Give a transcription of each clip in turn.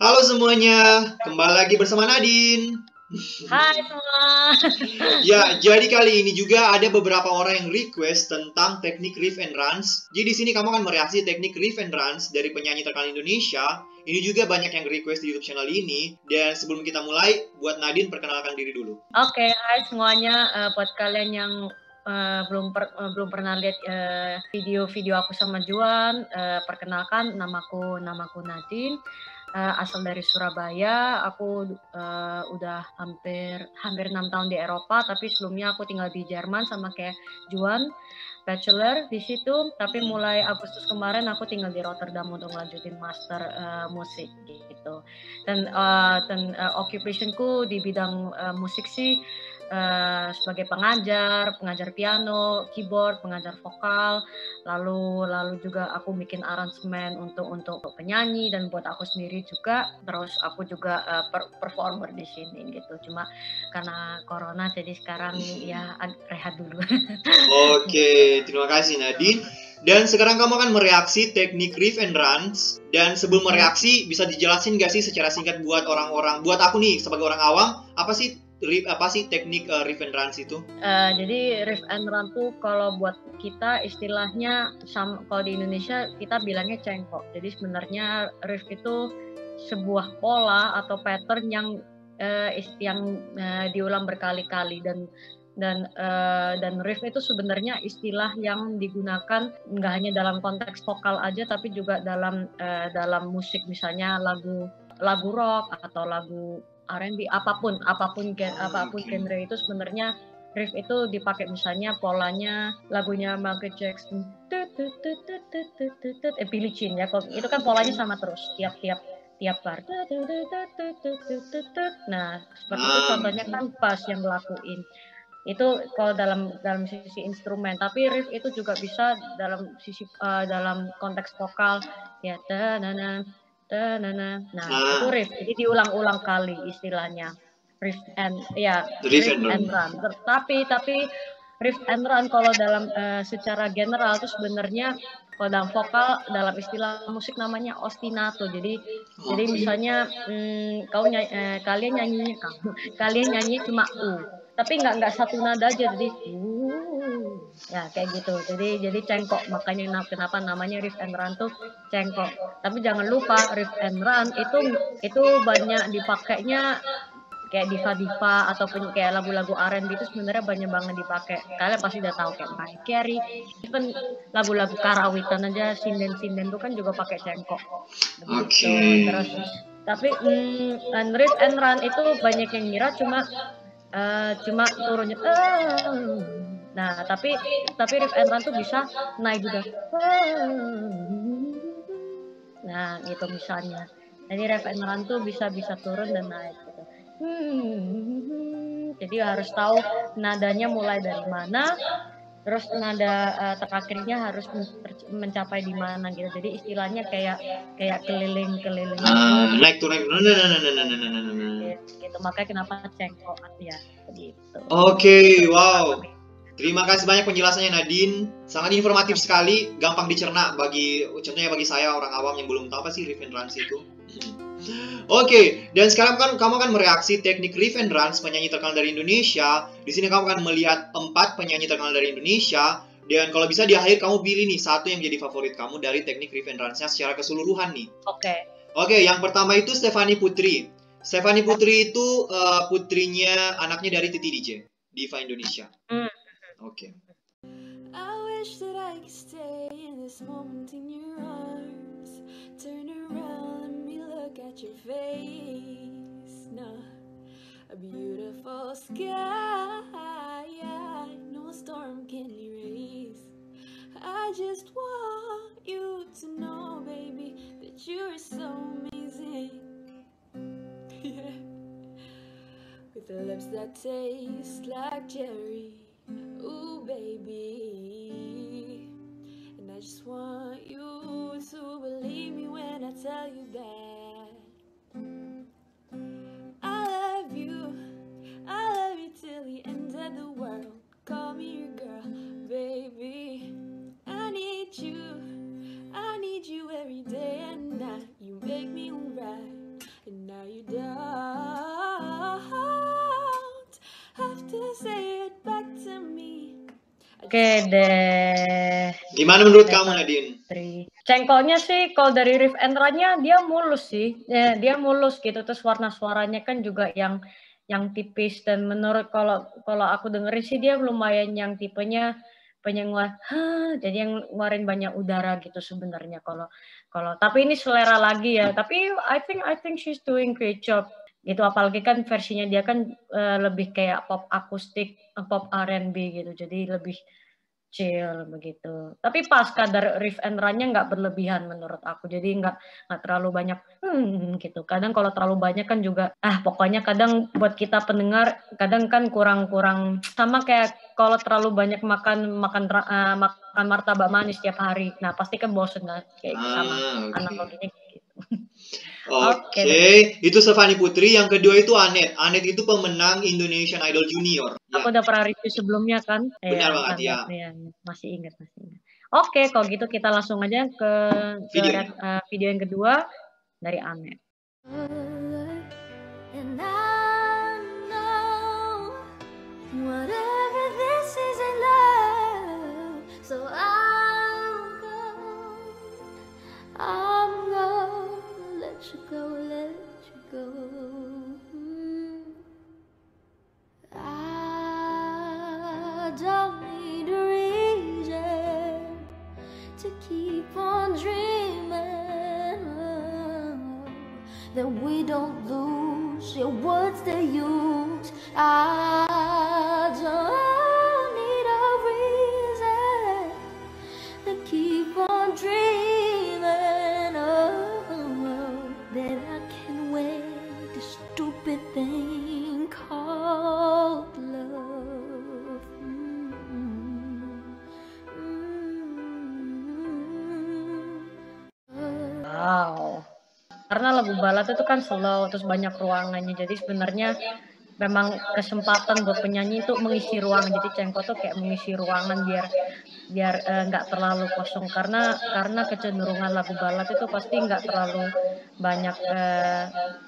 Halo semuanya, kembali lagi bersama Nadine. Hai semua. Ya, jadi kali ini juga ada beberapa orang yang request tentang teknik riff and runs. Jadi di sini kamu akan mereaksi teknik riff and runs dari penyanyi terkenal Indonesia. Ini juga banyak yang request di YouTube channel ini. Dan sebelum kita mulai, buat Nadine perkenalkan diri dulu. Oke, hai semuanya. Buat kalian yang belum pernah lihat video-video aku sama Juan, perkenalkan namaku Nadine. Asal dari Surabaya. Aku udah hampir 6 tahun di Eropa, tapi sebelumnya aku tinggal di Jerman sama kayak Juan, bachelor di situ. Tapi mulai Agustus kemarin aku tinggal di Rotterdam untuk lanjutin master musik gitu. Dan occupationku di bidang musik sih sebagai pengajar piano, keyboard, pengajar vokal, lalu juga aku bikin aransemen untuk penyanyi dan buat aku sendiri juga. Terus aku juga performer di sini gitu. Cuma karena corona jadi sekarang ya rehat dulu. Oke, terima kasih Nadine. Dan sekarang kamu akan mereaksi teknik riff and runs. Dan sebelum mereaksi, bisa dijelasin gak sih secara singkat buat orang-orang, buat aku nih sebagai orang awam, apa sih teknik riff and runs itu? Jadi riff and run tuh kalau buat kita istilahnya kalau di Indonesia kita bilangnya cengkok. Jadi sebenarnya riff itu sebuah pola atau pattern yang diulang berkali-kali dan riff itu sebenarnya istilah yang digunakan nggak hanya dalam konteks vokal aja tapi juga dalam musik, misalnya lagu rock atau lagu R&B, apapun genre itu sebenarnya riff itu dipakai. Misalnya polanya lagunya Michael Jackson, Billie Jean ya, itu kan polanya sama terus tiap bar. Nah, seperti itu contohnya kan bass yang ngelakuin. Itu kalau dalam sisi instrumen, tapi riff itu juga bisa dalam konteks vokal ya. Nah, itu riff. Jadi diulang-ulang kali istilahnya. Riff and run. Tapi riff and run kalau dalam secara general itu sebenarnya kalau dalam vokal, dalam istilah musik namanya ostinato. Jadi misalnya kalian nyanyi cuma tapi nggak satu nada aja, jadi ya kayak gitu. Jadi cengkok, makanya kenapa namanya riff and run tuh cengkok. Tapi jangan lupa riff and run itu banyak dipakainya kayak diva ataupun kayak lagu-lagu R&B itu sebenarnya banyak banget dipakai. Kalian pasti udah tahu kayak Mariah Carey, even lagu-lagu karawitan aja, sinden tuh kan juga pakai cengkok. Oke. Terus tapi riff and run itu banyak yang ngira cuma turunnya nah, tapi riff and run tuh bisa naik juga. Nah, gitu misalnya. Jadi riff and run tuh bisa turun dan naik gitu. Jadi harus tahu nadanya mulai dari mana, terus nada terakhirnya harus mencapai di mana gitu. Jadi istilahnya kayak keliling naik turun gitu. Makanya kenapa cengkok ya gitu. Oke, wow. Terima kasih banyak penjelasannya Nadine. Sangat informatif sekali, gampang dicerna contohnya bagi saya orang awam yang belum tahu apa sih riff and runs itu. Oke, dan sekarang kan kamu akan mereaksi teknik riff and runs penyanyi terkenal dari Indonesia. Di sini kamu akan melihat 4 penyanyi terkenal dari Indonesia. Dan kalau bisa di akhir kamu pilih nih satu yang jadi favorit kamu dari teknik riff and runs-nya secara keseluruhan nih. Oke, yang pertama itu Stefanie Putri. Stefanie Putri itu putrinya anaknya dari Titi DJ, diva Indonesia. Oke. I wish that I could stay in this moment in your arms. Turn around, let me look at your face. No, a beautiful sky, no storm can erase. I just want you to know, baby, that you're so amazing. Yeah. With the lips that taste like cherry. Ooh, baby. And I just want you to believe me when I tell you that I love you till the end of the world. Call me your girl, baby. I need you every day and night. You make me right. Oke deh. Gimana menurut kamu, Nadine? Cengkolnya sih kalau dari riff and run-nya dia mulus sih. Dia mulus gitu, terus warna suaranya kan juga yang tipis, dan menurut kalau aku dengerin sih dia lumayan yang tipenya penyeluar, jadi yang ngeluarin banyak udara gitu sebenarnya kalau tapi ini selera lagi ya. Tapi I think she's doing great job gitu, apalagi kan versinya dia kan lebih kayak pop akustik, pop R&B gitu, jadi lebih chill begitu. Tapi pas kadar riff and run-nya nggak berlebihan menurut aku, jadi nggak terlalu banyak gitu. Kadang kalau terlalu banyak kan juga pokoknya kadang buat kita pendengar kadang kan kurang sama kayak kalau terlalu banyak makan martabak manis tiap hari. Nah pasti kan bosen kan, kayak sama analoginya gitu. Oke, itu Stefanie Putri. Yang kedua itu Anet. Anet itu pemenang Indonesian Idol Junior. Aku udah pernah review sebelumnya kan. Benar banget ya. Masih ingat. Oke, kalau gitu kita langsung aja ke video yang kedua dari Anet. And I know whatever this is in love, so I'm gonna let you go. I don't need a reason to keep on dreaming that we don't lose your words they use. I don't need a reason to keep on dreaming that I can wait this stupid thing called love. Wow. Karena lagu balad itu kan slow, terus banyak ruangannya. Jadi sebenarnya memang kesempatan buat penyanyi itu mengisi ruangan. Jadi Cengko tuh kayak mengisi ruangan biar nggak terlalu kosong. Karena kecenderungan lagu balad itu pasti nggak terlalu banyak,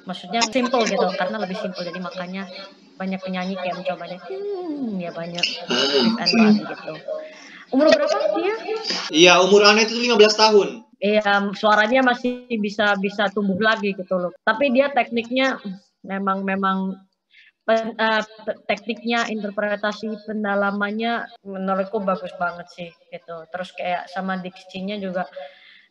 maksudnya simple gitu. Karena lebih simple, jadi makanya banyak penyanyi kayak mencobanya. Ya banyak riff and run gitu. Umur berapa dia? Iya, umur Anet itu 15 tahun. Iya, suaranya masih bisa tumbuh lagi gitu loh. Tapi dia tekniknya memang tekniknya, interpretasi pendalamannya menurutku bagus banget sih gitu. Terus kayak sama diksinya juga,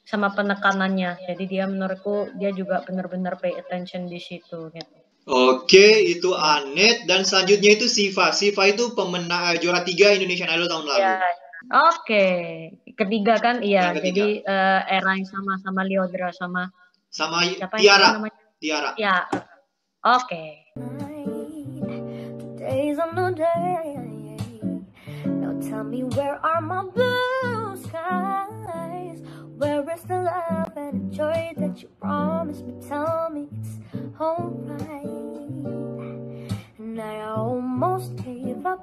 sama penekanannya. Jadi dia menurutku dia juga benar-benar pay attention di situ gitu. Oke, itu Anet. Dan selanjutnya itu Siva. Siva itu pemenang juara 3 Indonesian Idol tahun lalu. Ya. Oke, ketiga kan, iya. Jadi era yang sama Lyodra sama Tiara. Tiara. Ya, oke. Today's a new day. Now tell me, where are my blue skies? Where is the love and joy that you promised me? Tell me it's alright. And I almost gave up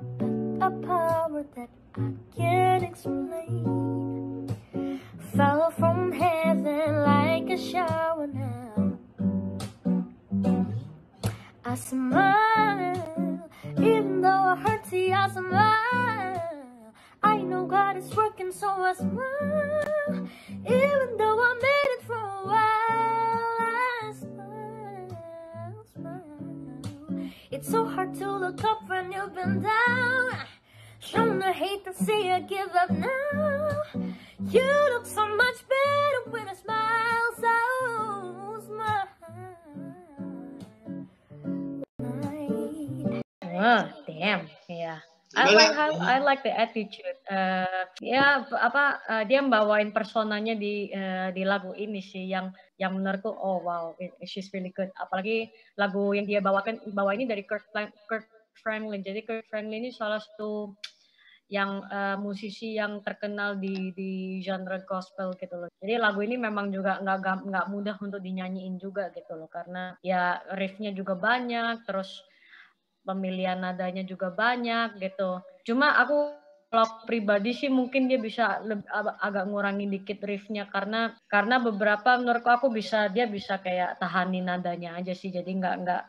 a power that I can't explain. Fell from heaven like a shower now. I smile, even though I hurt, see I smile. I know God is working, so I smile. Even though I made it for a while, I smile. It's so hard to look up when you've been down. Shown the hate to see I give up now. You look so much better with a smile, so smile. Oh, damn, yeah. I like the attitude. Dia bawain personanya di lagu ini sih yang menurutku, oh wow, she's really good. Apalagi lagu yang dia bawa ini dari Kirk Franklin. Jadi Kirk Franklin ini salah satu yang musisi yang terkenal di genre gospel gitu loh. Jadi lagu ini memang juga nggak mudah untuk dinyanyiin juga gitu loh, karena ya riffnya juga banyak, terus pemilihan nadanya juga banyak gitu. Cuma aku kalau pribadi sih mungkin dia bisa agak ngurangin dikit riffnya, karena beberapa menurut aku dia bisa kayak tahanin nadanya aja sih, jadi nggak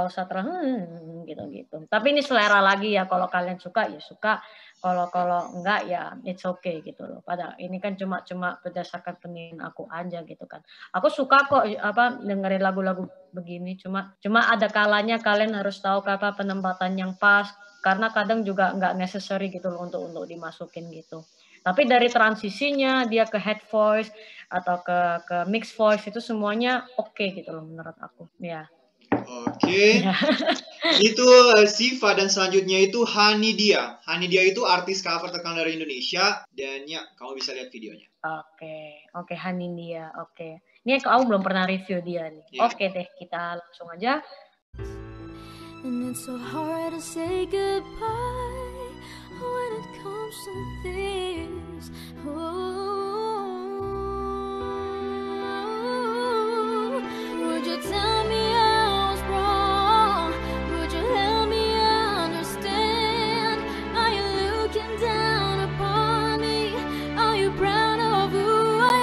usah terlalu gitu. Tapi ini selera lagi ya, kalau kalian suka ya suka, Kalau enggak ya it's okay gitu loh. Padahal ini kan cuma berdasarkan penilaian aku aja gitu kan. Aku suka kok dengerin lagu-lagu begini, cuma ada kalanya kalian harus tahu kata penempatan yang pas, karena kadang juga nggak necessary gitu loh untuk dimasukin gitu. Tapi dari transisinya dia ke head voice atau ke mix voice itu semuanya oke gitu loh menurut aku. Ya. Oke. Itu Siva, dan selanjutnya itu Hanidia. Hanidia itu artis cover terkenal dari Indonesia, dan ya kamu bisa lihat videonya. Oke, Hanidia. Oke. Ini aku belum pernah review dia nih. Yeah. Oke deh, kita langsung aja. And it's so hard to say goodbye when it comes to this. Would you tell me I was wrong? Would you help me understand? Are you looking down upon me? Are you proud of who I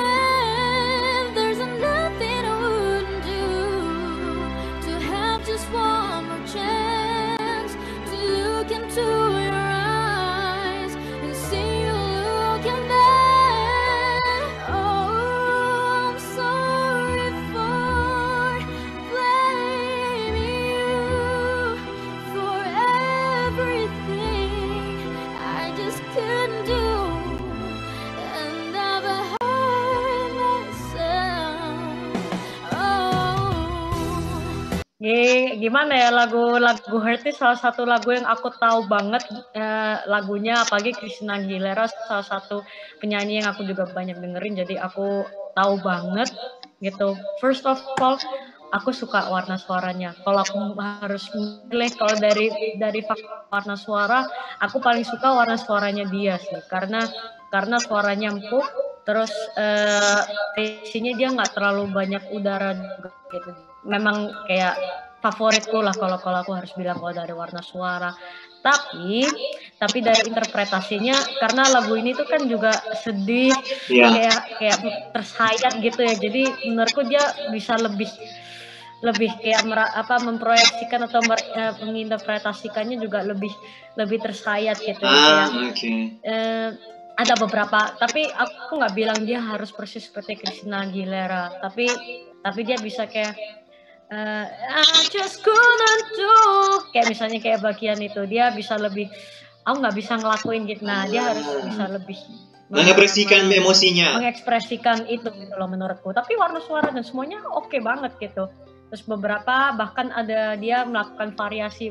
am? There's nothing I wouldn't do to have just one more chance to look into your eyes and see you looking back. Oh, I'm sorry for blaming you for everything I just couldn't do, and I've hurt myself. Oh. Gimana ya, lagu Hurt itu salah satu lagu yang aku tahu banget lagunya, apalagi Christina Aguilera salah satu penyanyi yang aku juga banyak dengerin, jadi aku tahu banget gitu. First of all, aku suka warna suaranya. Kalau aku harus milih, kalau dari warna suara, aku paling suka warna suaranya dia sih, karena suaranya empuk, terus isinya dia nggak terlalu banyak udara juga gitu. Memang kayak favoritku lah kalau aku harus bilang kalau dari warna suara. Tapi dari interpretasinya, karena lagu ini tuh kan juga sedih, kayak tersayat gitu ya. Jadi menurutku dia bisa lebih kayak memproyeksikan atau menginterpretasikannya juga lebih tersayat gitu ya. Ada beberapa, tapi aku nggak bilang dia harus persis seperti Christina Aguilera, tapi dia bisa kayak I just couldn't do, kayak misalnya kayak bagian itu dia bisa lebih, aku nggak bisa ngelakuin gitu. Nah, dia harus bisa lebih mengekspresikan itu gitu loh menurutku. Tapi warna suara dan semuanya oke banget gitu. Terus beberapa bahkan ada dia melakukan variasi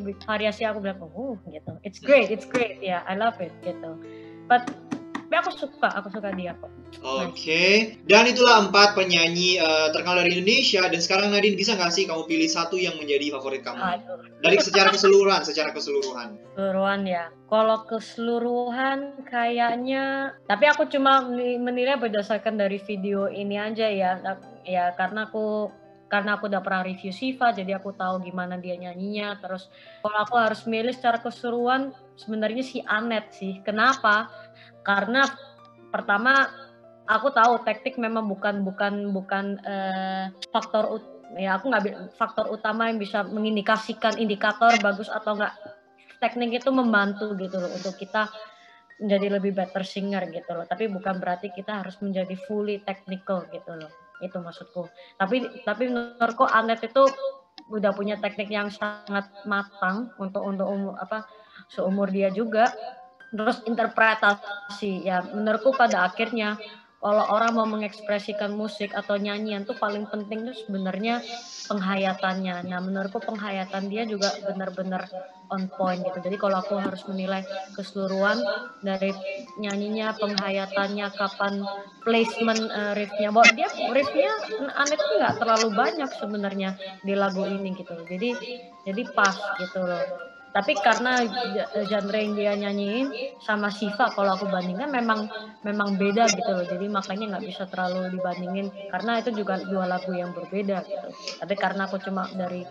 aku bilang gitu. It's great ya, I love it gitu. Tapi aku suka dia kok. Oke. Dan itulah 4 penyanyi terkenal dari Indonesia. Dan sekarang Nadine, bisa nggak sih kamu pilih satu yang menjadi favorit kamu? Dari secara keseluruhan. Keseluruhan ya. Kalau keseluruhan kayaknya, tapi aku cuma menilai berdasarkan dari video ini aja ya. Ya karena aku udah pernah review Siva, jadi aku tahu gimana dia nyanyinya. Terus kalau aku harus milih secara keseluruhan, sebenarnya si Annette sih. Kenapa? Karena pertama aku tahu teknik memang bukan faktor ya, aku nggak faktor utama yang bisa mengindikasikan indikator bagus atau enggak. Teknik itu membantu gitu loh untuk kita menjadi lebih better singer gitu loh. Tapi bukan berarti kita harus menjadi fully technical gitu loh. Itu maksudku. Tapi menurutku Annette itu udah punya teknik yang sangat matang untuk seumur dia juga. Terus interpretasi ya, menurutku pada akhirnya kalau orang mau mengekspresikan musik atau nyanyian tuh paling penting tuh sebenarnya penghayatannya. Nah, menurutku penghayatan dia juga benar-benar on point gitu. Jadi kalau aku harus menilai keseluruhan dari nyanyinya, penghayatannya, kapan placement riffnya, bahwa dia riffnya Annette tuh nggak terlalu banyak sebenarnya di lagu ini gitu. Jadi pas gitu loh. Tapi karena genre yang dia nyanyiin sama Siva, kalau aku bandingkan memang beda gitu loh. Jadi makanya nggak bisa terlalu dibandingin, karena itu juga 2 lagu yang berbeda gitu. Tapi karena aku cuma dari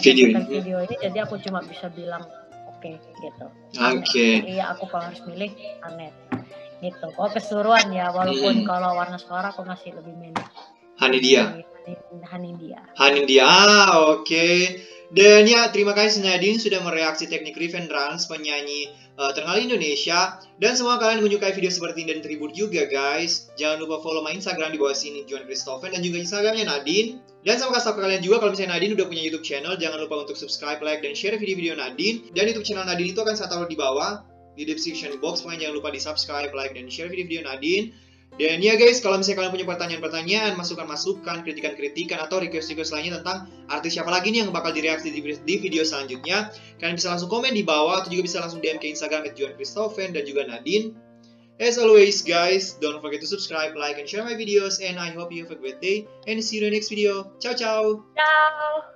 video ini, jadi aku cuma bisa bilang oke gitu. Jadi aku kalau harus milih Annette gitu. Kalau keseluruhan ya, walaupun kalau warna suara aku masih lebih milih Hanidia. Oke. Dan ya, terima kasih Nadine sudah mereaksi teknik riff and runs penyanyi terkenal di Indonesia. Dan semoga kalian menyukai video seperti ini dan terhibur juga guys. Jangan lupa follow my Instagram di bawah sini, Juan Christofen, dan juga Instagramnya Nadine. Dan sama kasih tau ke kalian juga kalau misalnya Nadine udah punya YouTube channel, jangan lupa untuk subscribe, like, dan share video-video Nadine. Dan YouTube channel Nadine itu akan saya taruh di bawah di description box. Pokoknya jangan lupa di subscribe, like, dan share video-video Nadine. Dan ya guys, kalau misalnya kalian punya pertanyaan-pertanyaan, masukan-masukan, kritikan-kritikan, atau request-request lainnya tentang artis siapa lagi nih yang bakal direaksi di video selanjutnya, kalian bisa langsung komen di bawah, atau juga bisa langsung DM ke Instagram @juan_christofen dan juga Nadine. As always guys, don't forget to subscribe, like, and share my videos, and I hope you have a great day, and see you in the next video. Ciao ciao! Ciao.